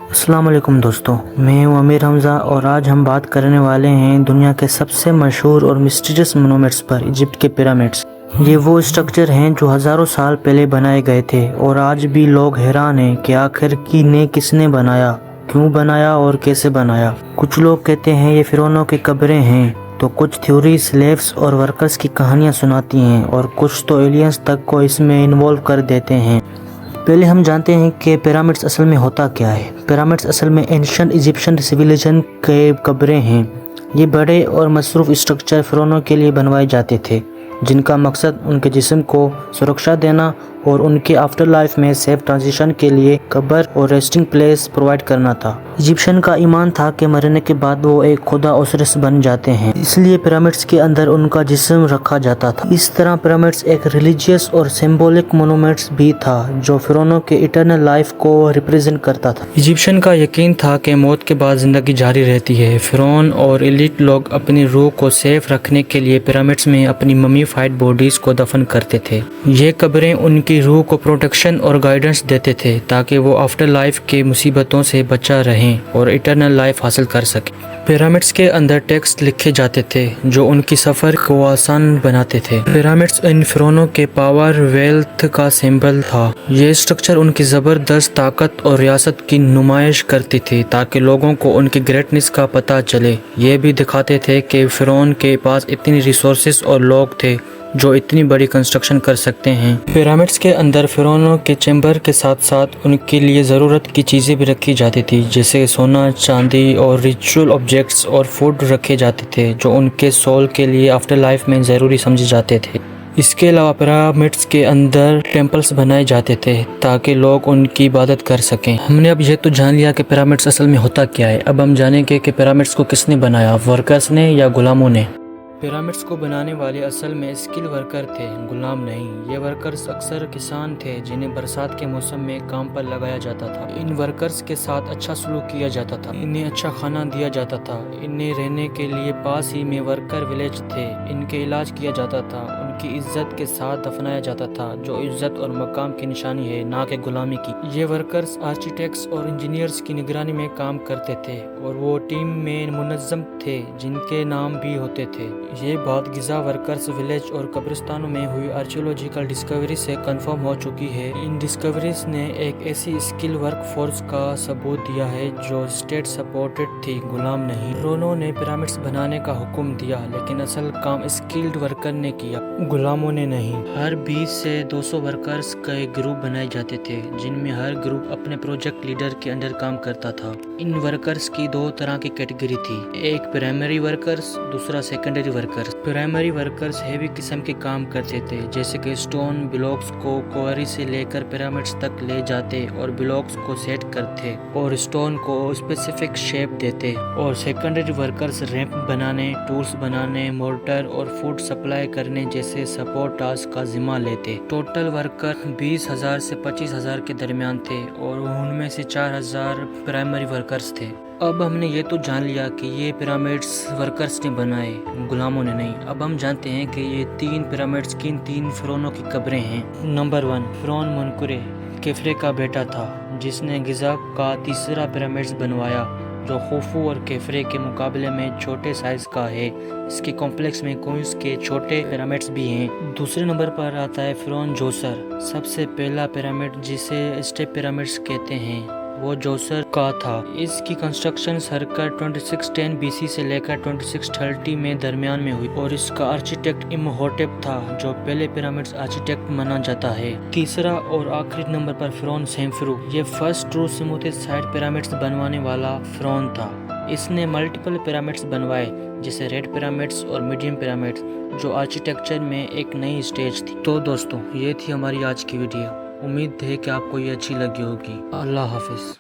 السلام علیکم دوستو، میں ہوں امیر حمزہ اور آج ہم بات کرنے والے ہیں دنیا کے سب سے مشہور اور مسٹریس مونومنٹس پر، ایجپٹ کے پیرامڈس۔ یہ وہ اسٹرکچر ہیں جو ہزاروں سال پہلے بنائے گئے تھے اور آج بھی لوگ حیران ہیں کہ آخر کس نے بنایا، کیوں بنایا اور کیسے بنایا۔ کچھ لوگ کہتے ہیں یہ فرعونوں کی قبریں ہیں، تو کچھ تھیوری سلیوز اور ورکرز کی کہانیاں سناتی ہیں اور کچھ تو ایلینز تک کو اس میں انوالو کر دیتے ہیں۔ پہلے ہم جانتے ہیں کہ پیرامڈس اصل میں ہوتا کیا ہے۔ پیرامڈس اصل میں اینشنٹ ایجپشن سویلائزیشن کے قبریں ہیں۔ یہ بڑے اور مصروف اسٹرکچر فرعونوں کے لیے بنوائے جاتے تھے، جن کا مقصد ان کے جسم کو سرکشا دینا اور ان کے آفٹر لائف میں سیف ٹرانزیشن کے لیے قبر اور ریسٹنگ پلیس پرووائڈ کرنا تھا۔ ایجپشن کا ایمان تھا کہ مرنے کے بعد وہ ایک خدا اوسیرس بن جاتے ہیں، اس لیے پیرامڈس کے اندر ان کا جسم رکھا جاتا تھا۔ اس طرح پیرامڈس ایک ریلیجیس اور سمبولک مونومنٹس بھی تھا جو فرعونوں کے ایٹرنل لائف کو ریپرزینٹ کرتا تھا۔ ایجپشن کا یقین تھا کہ موت کے بعد زندگی جاری رہتی ہے۔ فرعون اور ایلیٹ لوگ اپنی روح کو سیف رکھنے کے لیے پیرامڈس میں اپنی ممیفائڈ باڈیز کو دفن کرتے تھے۔ یہ قبریں ان کی روح کو پروٹیکشن اور گائیڈنس دیتے تھے تاکہ وہ آفٹر لائف کے مصیبتوں سے بچا رہیں اور ایٹرنل لائف حاصل کر سکیں۔ پیرامڈس کے اندر ٹیکسٹ لکھے جاتے تھے جو ان کی سفر کو آسان بناتے تھے۔ پیرامڈس ان فرعونوں کے پاور ویلتھ کا سمبل تھا۔ یہ اسٹرکچر ان کی زبردست طاقت اور ریاست کی نمائش کرتی تھی تاکہ لوگوں کو ان کی گریٹنس کا پتہ چلے۔ یہ بھی دکھاتے تھے کہ فرعون کے پاس اتنی ریسورسز اور لوگ تھے جو اتنی بڑی کنسٹرکشن کر سکتے ہیں۔ پیرامڈس کے اندر فرعونوں کے چیمبر کے ساتھ ساتھ ان کے لیے ضرورت کی چیزیں بھی رکھی جاتی تھی، جیسے سونا، چاندی اور ریچول آبجیکٹس اور فوڈ رکھے جاتے تھے جو ان کے سول کے لیے آفٹر لائف میں ضروری سمجھے جاتے تھے۔ اس کے علاوہ پیرامڈس کے اندر ٹیمپلز بنائے جاتے تھے تاکہ لوگ ان کی عبادت کر سکیں۔ ہم نے اب یہ تو جان لیا کہ پیرامڈس اصل میں ہوتا کیا ہے۔ اب ہم جانیں گے کہ پیرامڈس کو کس نے بنایا، ورکرز نے یا غلاموں نے۔ پیرامڈس کو بنانے والے اصل میں اسکل ورکر تھے، غلام نہیں۔ یہ ورکرز اکثر کسان تھے جنہیں برسات کے موسم میں کام پر لگایا جاتا تھا۔ ان ورکرز کے ساتھ اچھا سلوک کیا جاتا تھا، انہیں اچھا کھانا دیا جاتا تھا، انہیں رہنے کے لیے پاس ہی میں ورکر ولیج تھے، ان کے علاج کیا جاتا تھا، ان کی عزت کے ساتھ دفنایا جاتا تھا، جو عزت اور مقام کی نشانی ہے، نہ کہ غلامی کی۔ یہ ورکرز آرکیٹیکٹس اور انجینئرز کی نگرانی میں کام کرتے تھے اور وہ ٹیم میں منظم تھے جن کے نام بھی ہوتے تھے۔ یہ بات غذا ورکرز ولیج اور قبرستانوں میں ہوئی آرکیولوجیکل ڈسکوری سے کنفرم ہو چکی ہے۔ ان ڈسکوریز نے ایک ایسی اسکل ورک فورس کا ثبوت دیا ہے جو اسٹیٹ سپورٹڈ تھی، غلام نہیں۔ فرعونوں نے پیرامڈس بنانے کا حکم دیا لیکن اصل کام اسکلڈ ورکر نے کیا، غلاموں نے نہیں۔ ہر 20 سے 200 ورکرز کے گروپ بنائے جاتے تھے جن میں ہر گروپ اپنے پروجیکٹ لیڈر کے انڈر کام کرتا تھا۔ ان ورکرز کی دو طرح کی کیٹیگری تھی، ایک پرائمری ورکرز، دوسرا secondary workers. Primary workers heavy قسم کے کام کرتے تھے، جیسے کہ اسٹون بلاکس کو کوئری سے لے کر پیرامڈس تک لے جاتے اور بلاکس کو سیٹ کرتے اور اسٹون کو اسپیسیفک شیپ دیتے۔ اور سیکنڈری ورکرز ریمپ بنانے، ٹولز بنانے، مورٹر اور فوڈ سپلائی کرنے جیسے سپورٹ ٹاسک کا ذمہ لیتے۔ ٹوٹل ورکر 20,000 سے 25,000 کے درمیان تھے اور ان میں سے 4,000 پرائمری ورکرز تھے۔ اب ہم نے یہ تو جان لیا کہ یہ پیرامڈس ورکرز نے بنائے، غلاموں نے نہیں۔ اب ہم جانتے ہیں کہ یہ 3 پیرامڈس کن 3 فرعونوں کی قبریں ہیں۔ نمبر 1، فرعون منقرع کیفرے کا بیٹا تھا جس نے غزہ کا تیسرا پیرامڈس بنوایا جو خوفو اور کیفرے کے مقابلے میں چھوٹے سائز کا ہے۔ اس کے کمپلیکس میں کوئنس کے چھوٹے پیرامڈس بھی ہیں۔ دوسرے نمبر پر آتا ہے فرعون جوسر، سب سے پہلا پیرامڈ جسے اسٹیپ پیرامڈس کہتے ہیں وہ جوسر کا تھا۔ اس کی کنسٹرکشن سرکل 2610 BC سے لے کر 2630 میں درمیان میں ہوئی اور اس کا آرکیٹیکٹ امہوٹپ تھا جو پہلے پیرامڈس آرکیٹیکٹ مانا جاتا ہے۔ تیسرا اور آخری نمبر پر فرعون سینفرو، یہ فرسٹ ٹرو سموتھسٹ سائڈ پیرامڈس بنوانے والا فرعون تھا۔ اس نے ملٹیپل پیرامڈس بنوائے جیسے ریڈ پیرامڈس اور میڈیم پیرامڈس، جو آرکیٹیکچر میں ایک نئی سٹیج تھی۔ تو دوستو، یہ تھی ہماری آج کی ویڈیو۔ امید ہے کہ آپ کو یہ اچھی لگی ہوگی۔ اللہ حافظ۔